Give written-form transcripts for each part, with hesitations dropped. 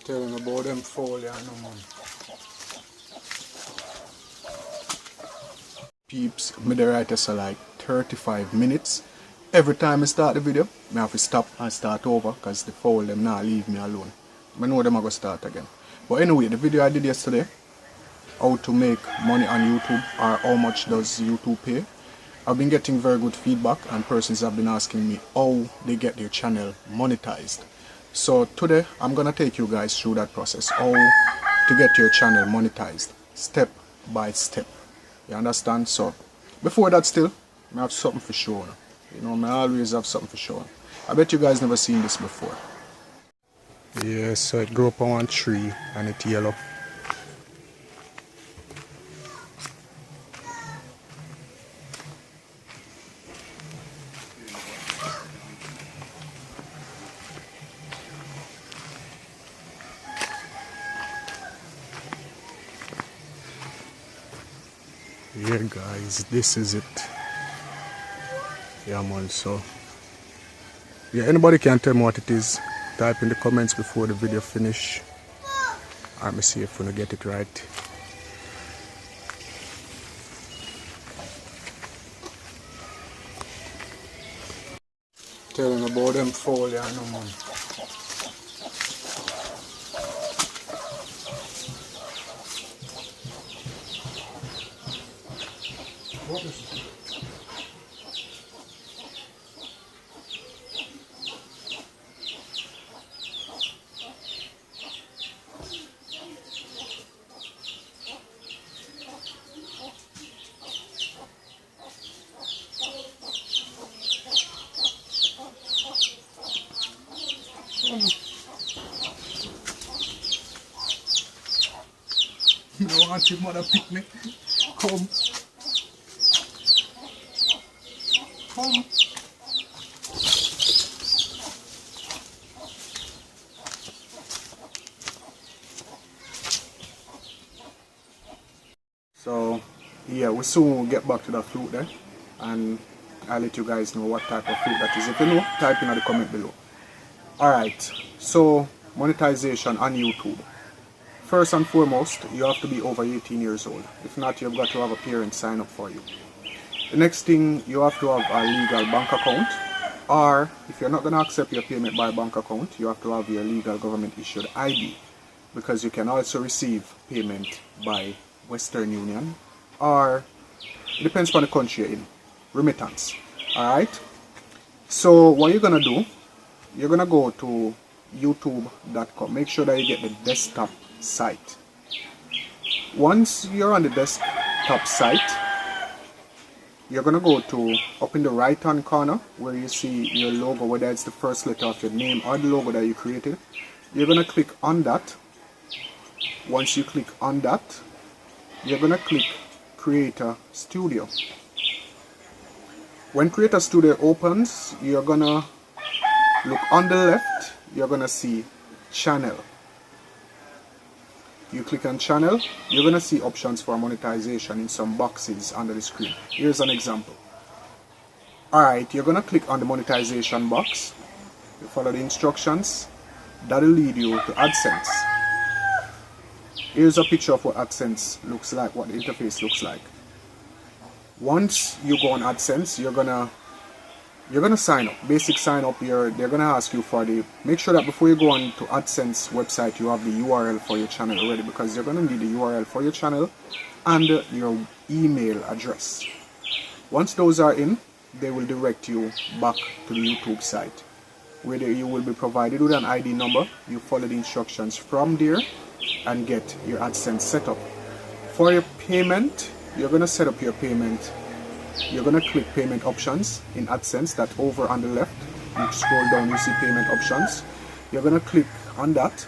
Telling about them folio no man. Peeps, me the write us like 35 minutes. Every time I start the video, I have to stop and start over because the foul them not leave me alone. I know them are going to start again. But anyway, the video I did yesterday, how to make money on YouTube or how much does YouTube pay. I've been getting very good feedback and persons have been asking me how they get their channel monetized. So today I'm gonna take you guys through that process, how to get your channel monetized step by step. You understand? So before that still, I have something for show. You know, I always have something for show. I bet you guys never seen this before. Yeah, so it grew up on one tree and it's yellow. Yeah guys, this is it. Yeah man, so yeah, anybody can tell me what it is, type in the comments before the video finish. Let me see if we get it right. Telling about them folio no man. What is it? You don't want your mother pick me? Come. Come. So yeah, we soon will get back to that fruit there and I'll let you guys know what type of fruit that is. If you know, type in the comment below. Alright, so monetization on YouTube. First and foremost, you have to be over 18 years old. If not, you've got to have a parent sign up for you. The next thing, you have to have a legal bank account, or if you're not going to accept your payment by bank account, you have to have your legal government issued ID, because you can also receive payment by Western Union, or it depends on the country you're in, remittance. Alright, so what you're going to do, you're going to go to youtube.com. Make sure that you get the desktop site. Once you're on the desktop site, you're going to go to up in the right hand corner where you see your logo, whether it's the first letter of your name or the logo that you created. You're going to click on that. Once you click on that, you're going to click Creator Studio. When Creator Studio opens, you're going to look on the left, you're going to see Channel. You click on Channel, you're going to see options for monetization in some boxes under the screen. Here's an example. Alright, you're going to click on the monetization box. You follow the instructions. That'll lead you to AdSense. Here's a picture of what AdSense looks like, what the interface looks like. Once you go on AdSense, you're gonna sign up, basic sign up here. They're gonna ask you for the, make sure that before you go on to AdSense website you have the URL for your channel already, because you're gonna need the URL for your channel and your email address. Once those are in, they will direct you back to the YouTube site where you will be provided with an ID number. You follow the instructions from there and get your AdSense set up. For your payment, you're gonna set up your payment. You're going to click payment options in AdSense, that over on the left. You scroll down, you see payment options. You're going to click on that.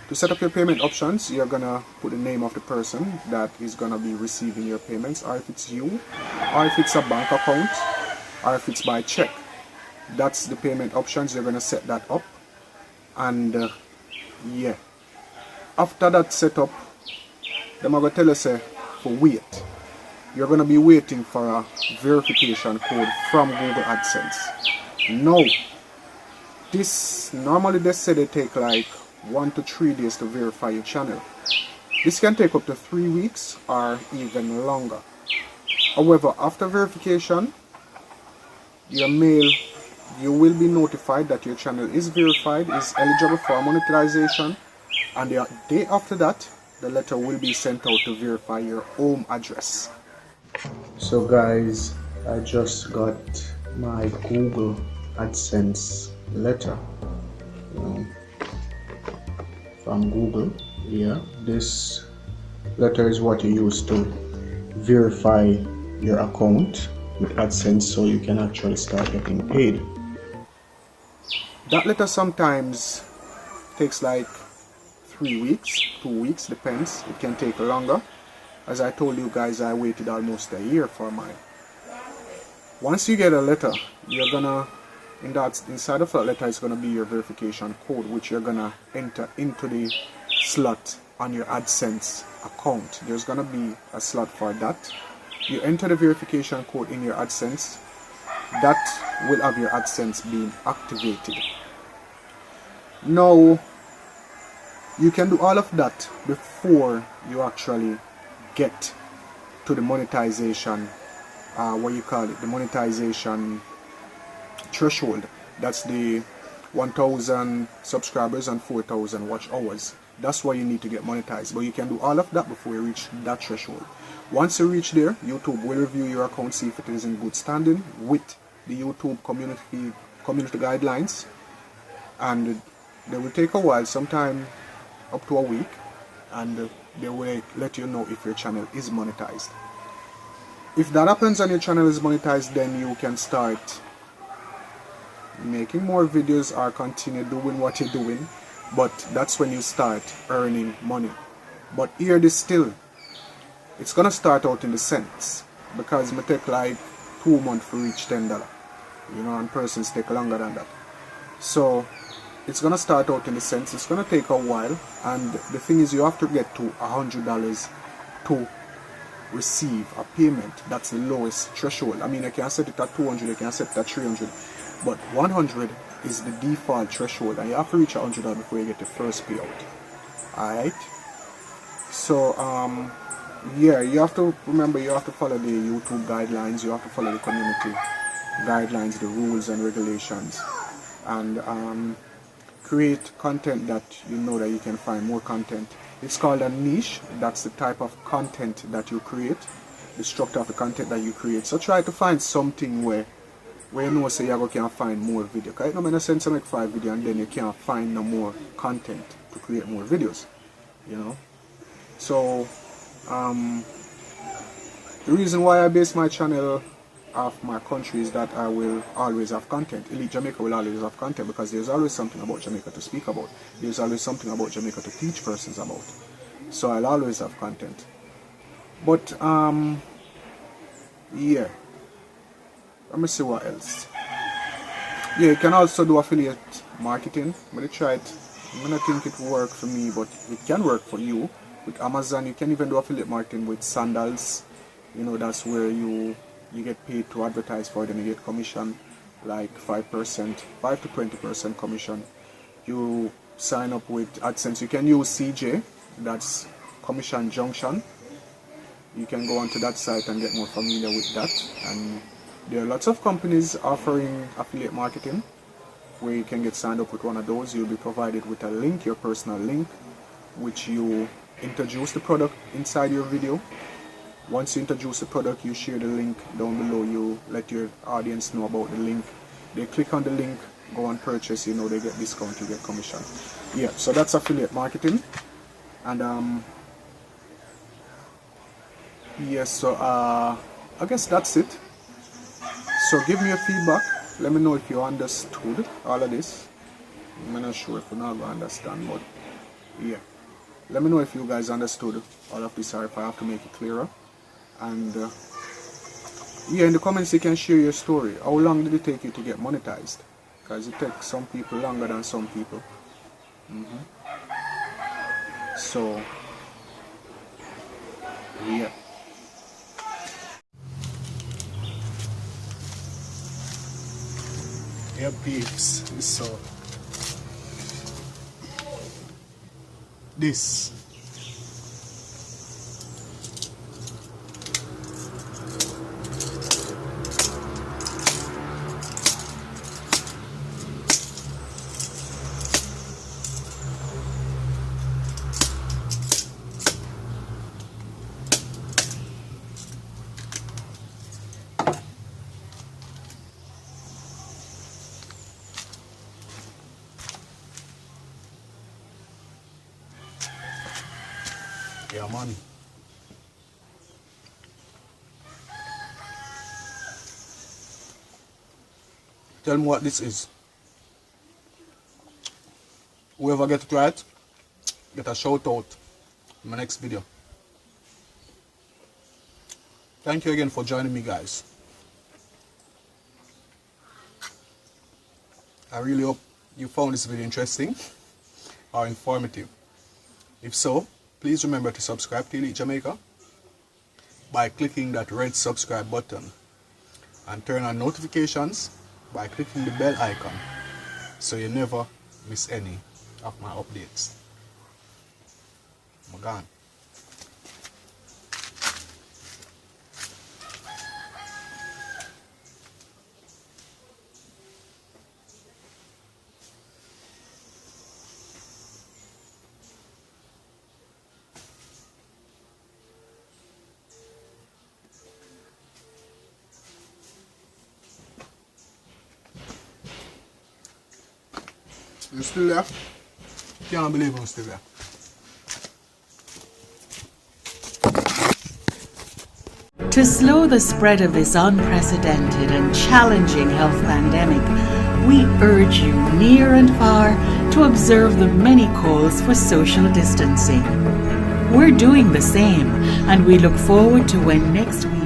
To set up your payment options, you're going to put the name of the person that is going to be receiving your payments, or if it's you, or if it's a bank account, or if it's by check. That's the payment options. You're going to set that up. And yeah, after that setup, them are going to tell us for wait. You're going to be waiting for a verification code from Google AdSense. Now, this normally they say they take like 1 to 3 days to verify your channel. This can take up to 3 weeks or even longer. However, after verification, you will be notified that your channel is verified, is eligible for monetization, and the day after that, the letter will be sent out to verify your home address. So guys, I just got my Google AdSense letter, from Google. Yeah, this letter is what you use to verify your account with AdSense so you can actually start getting paid. That letter sometimes takes like 3 weeks, 2 weeks, depends. It can take longer. As I told you guys, I waited almost a year for mine. Once you get a letter, you're gonna, inside of that letter is gonna be your verification code, which you're gonna enter into the slot on your AdSense account. There's gonna be a slot for that. You enter the verification code in your AdSense. That will have your AdSense being activated. Now, you can do all of that before you actually get to the monetization, the monetization threshold. That's the 1,000 subscribers and 4,000 watch hours. That's why you need to get monetized. But you can do all of that before you reach that threshold. Once you reach there, YouTube will review your account, see if it is in good standing with the YouTube community guidelines, and they will take a while, sometime up to a week, and they will let you know if your channel is monetized. If that happens and your channel is monetized, then you can start making more videos or continue doing what you're doing, but that's when you start earning money. But here this still, it's gonna start out in the cents, because it may take like 2 months to reach $10, and persons take longer than that. So it's gonna start out in the cents. It's gonna take a while, and the thing is, you have to get to $100 to receive a payment. That's the lowest threshold. I mean, I can set it at 200, I can set it at 300, but 100 is the default threshold, and you have to reach $100 before you get the first payout. Alright, so yeah, you have to remember, you have to follow the YouTube guidelines, you have to follow the community guidelines, the rules and regulations, and create content that you know that you can find more content. It's called a niche. That's the type of content that you create, the structure of the content that you create. So try to find something where you know, say you can find more video. Because it doesn't make sense to make 5 videos and then you can't find no more content to create more videos, So the reason why I base my channel off my country is that I will always have content. Elite Jamaica will always have content, because there's always something about Jamaica to speak about. There's always something about Jamaica to teach persons about. So I'll always have content. But yeah, let me see what else. Yeah, you can also do affiliate marketing. I'm gonna try it. I don't think it will work for me, but it can work for you. With Amazon, you can even do affiliate marketing with sandals. That's where you get paid to advertise for them. You get commission, like 5%, 5 to 20% commission. You sign up with AdSense. You can use CJ, that's Commission Junction. You can go onto that site and get more familiar with that. And there are lots of companies offering affiliate marketing where you can get signed up with one of those. You'll be provided with a link, your personal link, which you introduce the product inside your video. Once you introduce the product, you share the link down below. You let your audience know about the link. They click on the link, go and purchase. They get discount, you get commission. Yeah, so that's affiliate marketing. And yes, so I guess that's it. So give me your feedback. Let me know if you understood all of this. I'm not sure if you're not going to understand, but yeah. Let me know if you guys understood all of this, or if I have to make it clearer. And yeah, in the comments you can share your story. How long did it take you to get monetized? Because it takes some people longer than some people. So yeah. Yeah, peeps. So this. Yeah, man. Tell me what this is. Whoever gets it right, get a shout out in my next video. Thank you again for joining me, guys. I really hope you found this video interesting or informative. If so, please remember to subscribe to Elite Jamaica by clicking that red subscribe button, and turn on notifications by clicking the bell icon so you never miss any of my updates. I'm gone. You still there? Can't believe I'm still there. To slow the spread of this unprecedented and challenging health pandemic, we urge you near and far to observe the many calls for social distancing. We're doing the same, and we look forward to when next week